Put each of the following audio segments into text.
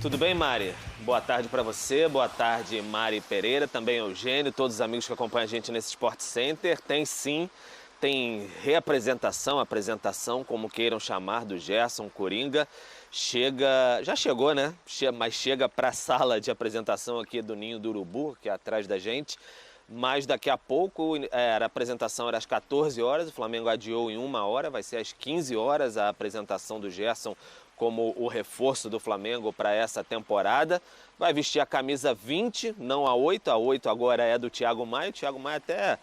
Tudo bem, Mari? Boa tarde para você, boa tarde, Mari Pereira, também Eugênio, todos os amigos que acompanham a gente nesse Sport Center. Tem sim, tem apresentação, como queiram chamar, do Gerson Coringa. Já chegou, né? Mas chega para a sala de apresentação aqui do Ninho do Urubu, que é atrás da gente. Mas daqui a pouco, a apresentação era às 14 horas, o Flamengo adiou em 1 hora, vai ser às 15 horas a apresentação do Gerson como o reforço do Flamengo para essa temporada. Vai vestir a camisa 20, não a 8. A 8 agora é do Thiago Maia. O Thiago Maia até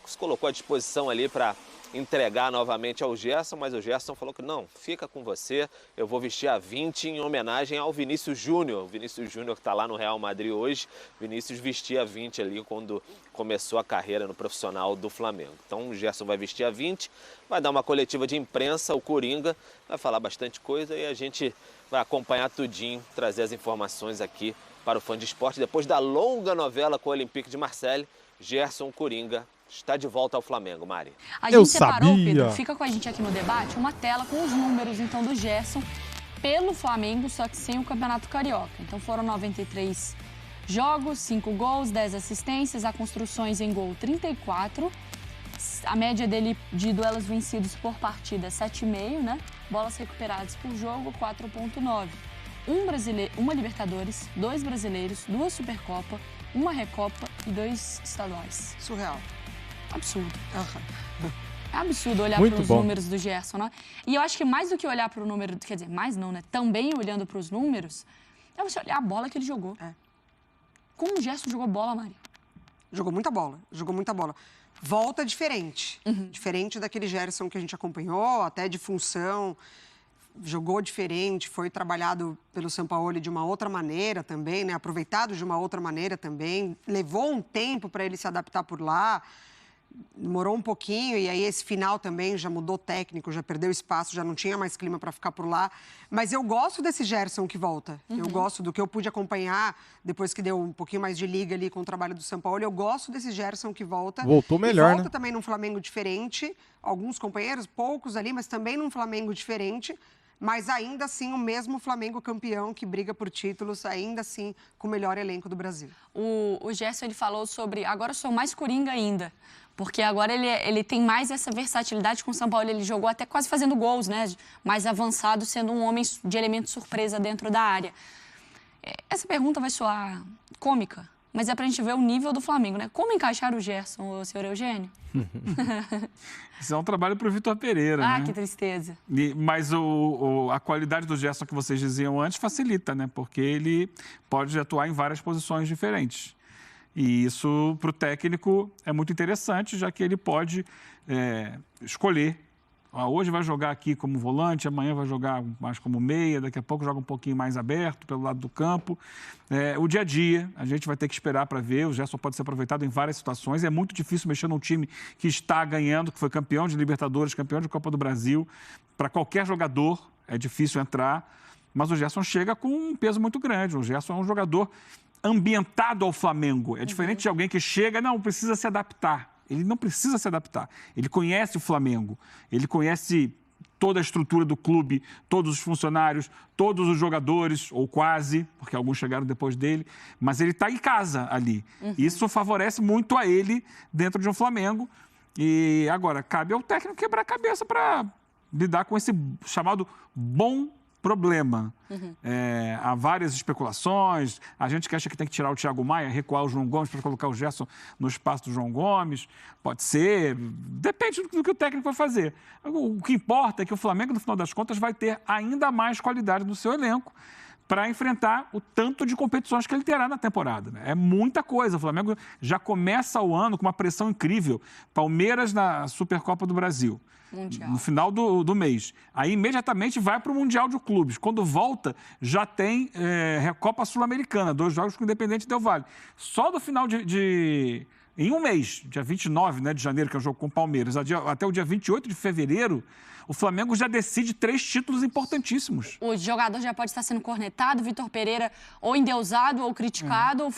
se colocou à disposição ali para entregar novamente ao Gerson, mas o Gerson falou que não, fica com você, eu vou vestir a 20 em homenagem ao Vinícius Júnior. O Vinícius Júnior que está lá no Real Madrid hoje, Vinícius vestia a 20 ali quando começou a carreira no profissional do Flamengo. Então o Gerson vai vestir a 20, vai dar uma coletiva de imprensa, o Coringa vai falar bastante coisa e a gente vai acompanhar tudinho, trazer as informações aqui para o Fã de Esporte. Depois da longa novela com o Olympique de Marseille, Gerson Coringa está de volta ao Flamengo, Mari. A gente separou, Pedro, fica com a gente aqui no debate, uma tela com os números, então, do Gerson pelo Flamengo, só que sem o Campeonato Carioca. Então, foram 93 jogos, 5 gols, 10 assistências, a construções em gol 34. A média dele de duelos vencidos por partida é 7,5, né? Bolas recuperadas por jogo, 4,9. Uma Libertadores, 2 brasileiros, 2 Supercopa, 1 Recopa e 2 estaduais. Surreal. Absurdo. Uhum. É absurdo olhar para os números do Gerson, né? E eu acho que mais do que olhar para o número, quer dizer, mais não, né? Também olhando para os números, é você olhar a bola que ele jogou. É. Como o Gerson jogou bola, Mari? Jogou muita bola. Volta diferente. Diferente daquele Gerson que a gente acompanhou, até de função. Jogou diferente, foi trabalhado pelo Sampaoli de uma outra maneira também, né? Aproveitado de uma outra maneira também. Levou um tempo para ele se adaptar por lá. Demorou um pouquinho e aí esse final também já mudou técnico, já perdeu espaço, já não tinha mais clima para ficar por lá. Mas eu gosto desse Gerson que volta. Eu gosto do que eu pude acompanhar depois que deu um pouquinho mais de liga ali com o trabalho do Sampaoli. Eu gosto desse Gerson que volta. Voltou melhor, e volta né? também num Flamengo diferente. Alguns companheiros, poucos ali, mas também num Flamengo diferente. Mas ainda assim o mesmo Flamengo campeão que briga por títulos, ainda assim com o melhor elenco do Brasil. O Gerson, ele falou sobre, agora eu sou mais Coringa ainda, porque agora ele tem mais essa versatilidade com o São Paulo, ele jogou até quase fazendo gols, né? Mais avançado, sendo um homem de elemento surpresa dentro da área. Essa pergunta vai soar cômica, mas é pra gente ver o nível do Flamengo, né? Como encaixar o Gerson, o senhor Eugênio? Isso é um trabalho para o Vitor Pereira, né? Que tristeza. Mas a qualidade do Gerson que vocês diziam antes facilita, né? Porque ele pode atuar em várias posições diferentes. E isso, para o técnico, é muito interessante, já que ele pode escolher. Hoje vai jogar aqui como volante, amanhã vai jogar mais como meia, daqui a pouco joga um pouquinho mais aberto pelo lado do campo. O dia a dia, a gente vai ter que esperar para ver. O Gerson pode ser aproveitado em várias situações. É muito difícil mexer num time que está ganhando, que foi campeão de Libertadores, campeão de Copa do Brasil. Para qualquer jogador é difícil entrar, mas o Gerson chega com um peso muito grande. O Gerson é um jogador ambientado ao Flamengo. É diferente de alguém que chega, não, precisa se adaptar. Ele não precisa se adaptar. Ele conhece o Flamengo, ele conhece toda a estrutura do clube, todos os funcionários, todos os jogadores, ou quase, porque alguns chegaram depois dele, mas ele está em casa ali. Isso favorece muito a ele dentro de um Flamengo. E agora, cabe ao técnico quebrar a cabeça para lidar com esse chamado bom problema. Há várias especulações, a gente que acha que tem que tirar o Thiago Maia, recuar o João Gomes para colocar o Gerson no espaço do João Gomes, pode ser, depende do que o técnico vai fazer. O que importa é que o Flamengo, no final das contas, vai ter ainda mais qualidade no seu elenco para enfrentar o tanto de competições que ele terá na temporada, né? É muita coisa. O Flamengo já começa o ano com uma pressão incrível. Palmeiras na Supercopa do Brasil. Mundial. No final do mês. Aí, imediatamente, vai para o Mundial de Clubes. Quando volta, já tem Recopa Sul-Americana, 2 jogos com o Independente Del Valle. Só do final de em um mês, dia 29, né, de janeiro, que é o jogo com o Palmeiras, até o dia 28 de fevereiro, o Flamengo já decide 3 títulos importantíssimos. O jogador já pode estar sendo cornetado, Vitor Pereira ou endeusado ou criticado,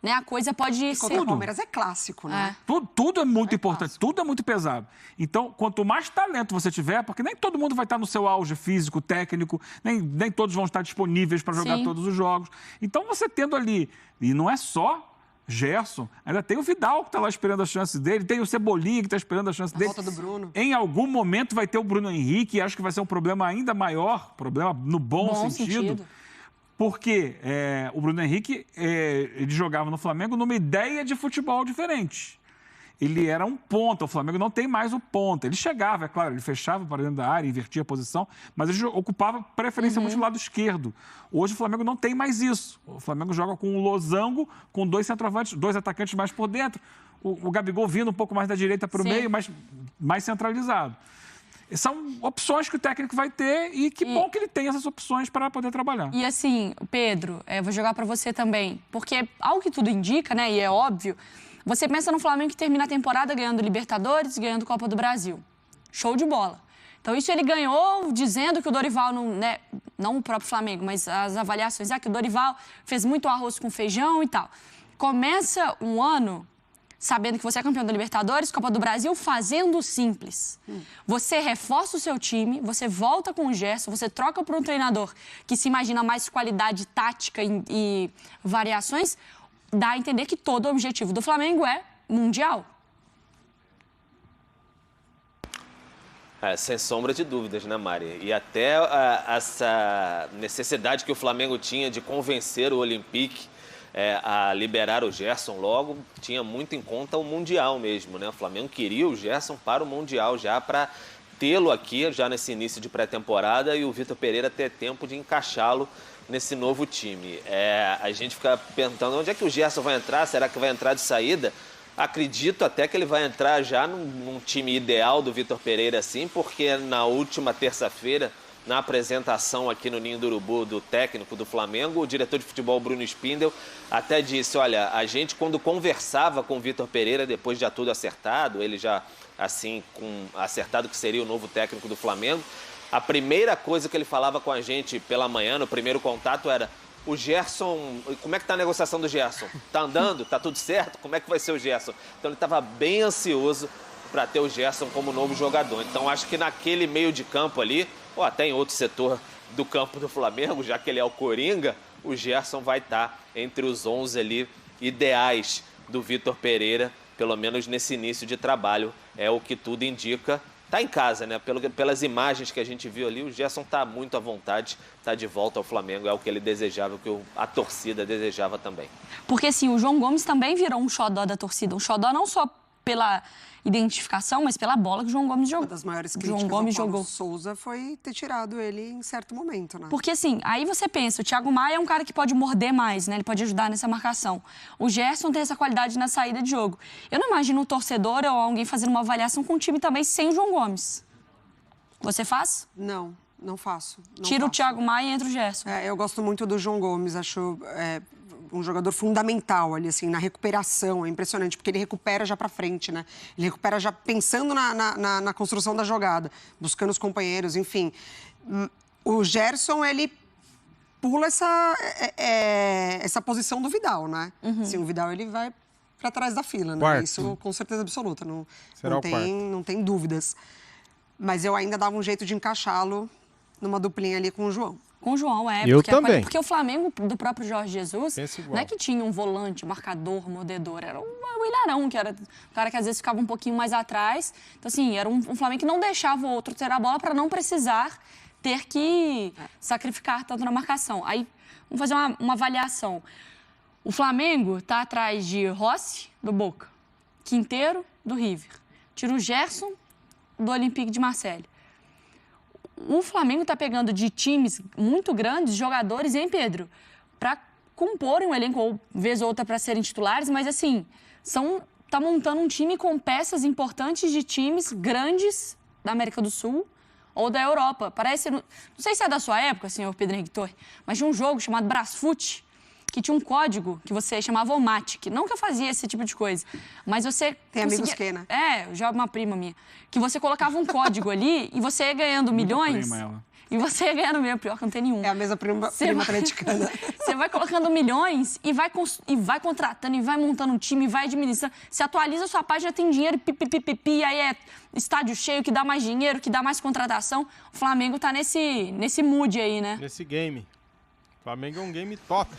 né? A coisa pode ser... O Palmeiras é clássico, né? Tudo é muito importante, tudo é muito pesado. Então, quanto mais talento você tiver, porque nem todo mundo vai estar no seu auge físico, técnico, nem todos vão estar disponíveis para jogar todos os jogos. Então, você tendo ali, e não é só Gerson, ainda tem o Vidal que está lá esperando a chance dele, tem o Cebolinha que está esperando a chance dele. A volta do Bruno. Em algum momento vai ter o Bruno Henrique, e acho que vai ser um problema ainda maior, problema no bom sentido. Porque o Bruno Henrique, ele jogava no Flamengo numa ideia de futebol diferente. Ele era um ponta, o Flamengo não tem mais o ponta. Ele chegava, é claro, ele fechava para dentro da área, invertia a posição, mas ele ocupava preferencialmente o lado esquerdo. Hoje o Flamengo não tem mais isso. O Flamengo joga com um losango, com 2 centroavantes, 2 atacantes mais por dentro. O Gabigol vindo um pouco mais da direita para o meio, mas mais centralizado. São opções que o técnico vai ter e que bom que ele tem essas opções para poder trabalhar. E assim, Pedro, eu vou jogar para você também, porque ao que tudo indica, né, e é óbvio, você pensa no Flamengo que termina a temporada ganhando Libertadores, ganhando Copa do Brasil. Show de bola. Então isso ele ganhou dizendo que o Dorival, não o próprio Flamengo, mas as avaliações, que o Dorival fez muito arroz com feijão e tal. Começa um ano sabendo que você é campeão da Libertadores, Copa do Brasil, fazendo o simples. Você reforça o seu time, você volta com o Gerson, você troca por um treinador que se imagina mais qualidade tática e variações, dá a entender que todo o objetivo do Flamengo é mundial. Sem sombra de dúvidas, né, Mari? E até essa necessidade que o Flamengo tinha de convencer o Olympique a liberar o Gerson logo, tinha muito em conta o Mundial mesmo, né? O Flamengo queria o Gerson para o Mundial já para tê-lo aqui, já nesse início de pré-temporada, e o Vitor Pereira ter tempo de encaixá-lo nesse novo time. A gente fica perguntando onde é que o Gerson vai entrar, será que vai entrar de saída? Acredito até que ele vai entrar já num time ideal do Vitor Pereira, sim, porque na última terça-feira, na apresentação aqui no Ninho do Urubu do técnico do Flamengo, o diretor de futebol Bruno Spindel até disse, olha, a gente quando conversava com o Vitor Pereira, depois de já tudo acertado, ele já assim acertado que seria o novo técnico do Flamengo, a primeira coisa que ele falava com a gente pela manhã, no primeiro contato, era o Gerson, como é que tá a negociação do Gerson? Tá andando? Tá tudo certo? Como é que vai ser o Gerson? Então ele estava bem ansioso para ter o Gerson como novo jogador. Então acho que naquele meio de campo ali, ou até em outro setor do campo do Flamengo, já que ele é o Coringa, o Gerson vai estar entre os 11 ali ideais do Vitor Pereira, pelo menos nesse início de trabalho, é o que tudo indica. Tá em casa, né? Pelas imagens que a gente viu ali, o Gerson tá muito à vontade, tá de volta ao Flamengo, é o que ele desejava, o que a torcida desejava também. Porque, assim, o João Gomes também virou um xodó da torcida, um xodó não só pela identificação, mas pela bola que o João Gomes jogou. Uma das maiores críticas ao Paulo Souza foi ter tirado ele em certo momento, né? Porque, assim, aí você pensa, o Thiago Maia é um cara que pode morder mais, né? Ele pode ajudar nessa marcação. O Gerson tem essa qualidade na saída de jogo. Eu não imagino um torcedor ou alguém fazendo uma avaliação com o time também sem o João Gomes. Você faz? Não faço. Tira o Thiago Maia e entra o Gerson. Eu gosto muito do João Gomes, acho um jogador fundamental ali, assim, na recuperação. É impressionante, porque ele recupera já pra frente, né? Ele recupera já pensando na construção da jogada, buscando os companheiros, enfim. O Gerson, ele pula essa posição do Vidal, né? Assim, o Vidal, ele vai pra trás da fila, né? Quarto. Isso com certeza absoluta, não tem dúvidas. Mas eu ainda dava um jeito de encaixá-lo numa duplinha ali com o João. Com o João, Eu também. Porque o Flamengo, do próprio Jorge Jesus, não é que tinha um volante, marcador, mordedor. Era o Ilharão, que era um cara que às vezes ficava um pouquinho mais atrás. Então, assim, era um Flamengo que não deixava o outro ter a bola para não precisar ter que sacrificar tanto na marcação. Aí, vamos fazer uma avaliação. O Flamengo está atrás de Rossi, do Boca, Quinteiro, do River. Tira o Gerson, do Olympique de Marseille. O Flamengo está pegando de times muito grandes, jogadores, hein, Pedro? Para comporem um elenco, ou vez ou outra para serem titulares, mas assim, tá montando um time com peças importantes de times grandes da América do Sul ou da Europa. Parece, não sei se é da sua época, senhor Pedro Henrique Torre, mas tinha um jogo chamado Brasfoot, que tinha um código que você chamava Omatic. Não que eu fazia esse tipo de coisa, mas você Tem conseguia... amigos que, né? Já uma prima minha. Que você colocava um código ali e você ia ganhando milhões. Prima, ela. E você ia ganhando milhões, pior que não tem nenhum. É a mesma prima atleticana. Você vai colocando milhões e vai contratando, e vai montando um time, e vai administrando. Você atualiza a sua página, tem dinheiro, pipipipipi, aí é estádio cheio, que dá mais dinheiro, que dá mais contratação. O Flamengo tá nesse mood aí, né? Nesse game. O Flamengo é um game top.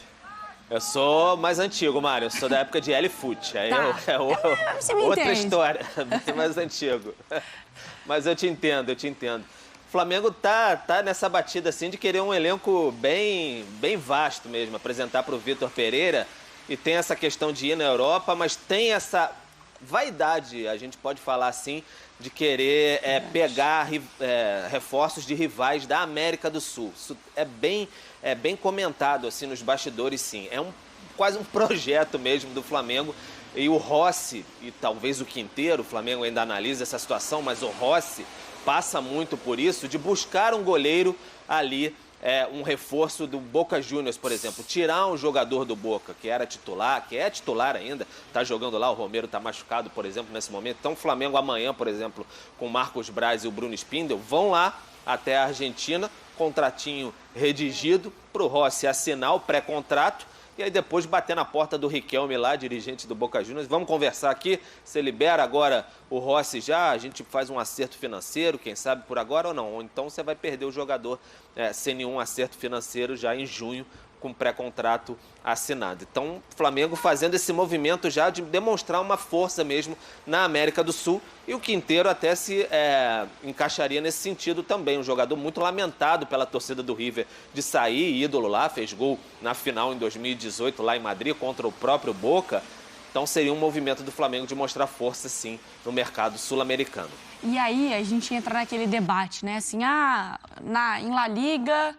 Eu sou mais antigo, Mário. Eu sou da época de L-Foot. Aí Você me outra entende. história, bem mais antigo. Mas eu te entendo. O Flamengo tá nessa batida assim de querer um elenco bem vasto mesmo, apresentar para o Vitor Pereira. E tem essa questão de ir na Europa, mas tem essa vaidade, a gente pode falar assim, de querer pegar reforços de rivais da América do Sul. Isso é bem comentado assim nos bastidores, sim. É quase um projeto mesmo do Flamengo. E o Rossi, e talvez o Quinteiro, o Flamengo ainda analisa essa situação, mas o Rossi passa muito por isso, de buscar um goleiro ali, um reforço do Boca Juniors, por exemplo. Tirar um jogador do Boca, que era titular, que é titular ainda, está jogando lá, o Romero está machucado, por exemplo, nesse momento. Então o Flamengo amanhã, por exemplo, com o Marcos Braz e o Bruno Spindel, vão lá até a Argentina, contratinho redigido, para o Rossi assinar o pré-contrato, e aí depois bater na porta do Riquelme lá, dirigente do Boca Juniors. Vamos conversar aqui, você libera agora o Rossi já, a gente faz um acerto financeiro, quem sabe por agora ou não. Ou então você vai perder o jogador sem nenhum acerto financeiro já em junho, com pré-contrato assinado. Então, o Flamengo fazendo esse movimento já de demonstrar uma força mesmo na América do Sul. E o Quinteiro até se encaixaria nesse sentido também. Um jogador muito lamentado pela torcida do River de sair, ídolo lá, fez gol na final em 2018 lá em Madrid contra o próprio Boca. Então, seria um movimento do Flamengo de mostrar força, sim, no mercado sul-americano. E aí, a gente entra naquele debate, né? Assim, em La Liga...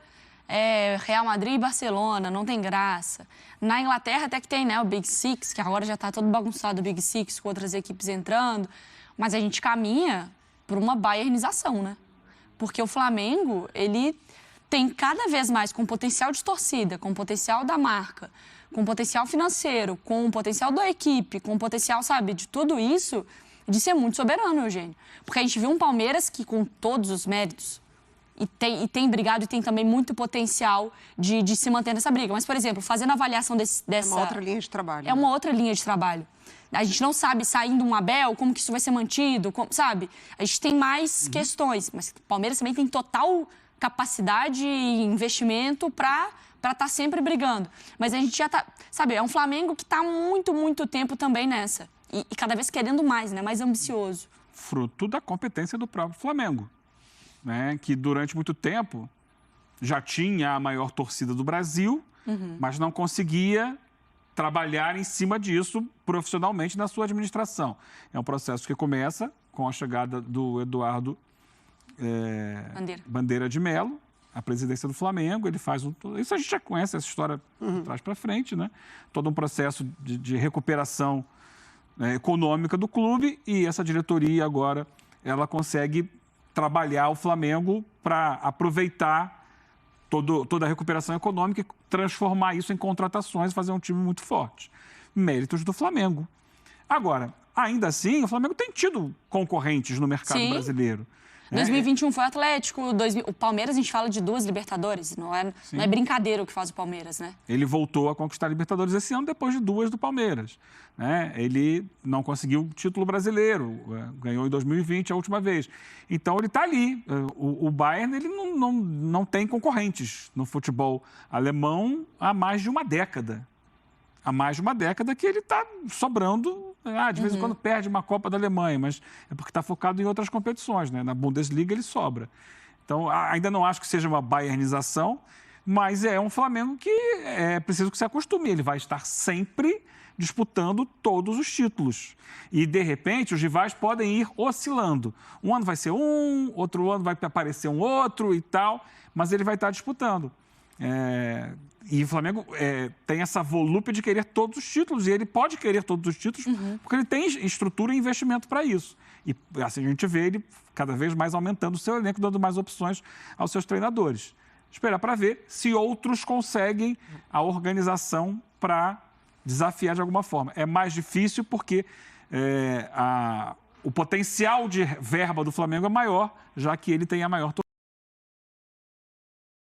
Real Madrid e Barcelona, não tem graça. Na Inglaterra até que tem, né, o Big Six, que agora já está todo bagunçado o Big Six, com outras equipes entrando. Mas a gente caminha por uma bayernização, né? Porque o Flamengo, ele tem cada vez mais, com potencial de torcida, com potencial da marca, com potencial financeiro, com potencial da equipe, com potencial, sabe, de tudo isso, de ser muito soberano, Eugênio. Porque a gente viu um Palmeiras que, com todos os méritos, e tem brigado e tem também muito potencial de se manter nessa briga. Mas, por exemplo, fazendo a avaliação dessa... É uma outra linha de trabalho. É uma outra linha de trabalho. A gente não sabe, saindo um Abel, como que isso vai ser mantido, sabe? A gente tem mais questões. Mas o Palmeiras também tem total capacidade e investimento para estar sempre brigando. Mas a gente já está... Sabe, é um Flamengo que está há muito, muito tempo também nessa. E cada vez querendo mais, né? Mais ambicioso. Fruto da competência do próprio Flamengo. Né, que durante muito tempo já tinha a maior torcida do Brasil, mas não conseguia trabalhar em cima disso profissionalmente na sua administração. É um processo que começa com a chegada do Eduardo Bandeira de Melo, à presidência do Flamengo. Ele faz isso a gente já conhece, essa história de trás para frente, né? Todo um processo de recuperação econômica do clube, e essa diretoria agora ela consegue trabalhar o Flamengo para aproveitar toda a recuperação econômica e transformar isso em contratações e fazer um time muito forte. Méritos do Flamengo. Agora, ainda assim, o Flamengo tem tido concorrentes no mercado brasileiro. 2021 foi o Atlético, o Palmeiras a gente fala de 2 Libertadores, não é brincadeira o que faz o Palmeiras, né? Ele voltou a conquistar a Libertadores esse ano depois de 2 do Palmeiras. Né? Ele não conseguiu o título brasileiro, ganhou em 2020 a última vez. Então ele está ali. O Bayern ele não tem concorrentes no futebol alemão há mais de uma década. Há mais de uma década que ele está sobrando. De vez em quando perde uma Copa da Alemanha, mas é porque está focado em outras competições, né? Na Bundesliga ele sobra. Então, ainda não acho que seja uma bayernização, mas é um Flamengo que é preciso que se acostume. Ele vai estar sempre disputando todos os títulos. E, de repente, os rivais podem ir oscilando. Um ano vai ser um, outro ano vai aparecer um outro e tal, mas ele vai estar disputando. E o Flamengo tem essa volúpia de querer todos os títulos, e ele pode querer todos os títulos porque ele tem estrutura e investimento para isso. E assim a gente vê ele cada vez mais aumentando o seu elenco, dando mais opções aos seus treinadores. esperar para ver se outros conseguem a organização para desafiar de alguma forma. É mais difícil porque o potencial de verba do Flamengo é maior, já que ele tem a maior torcida.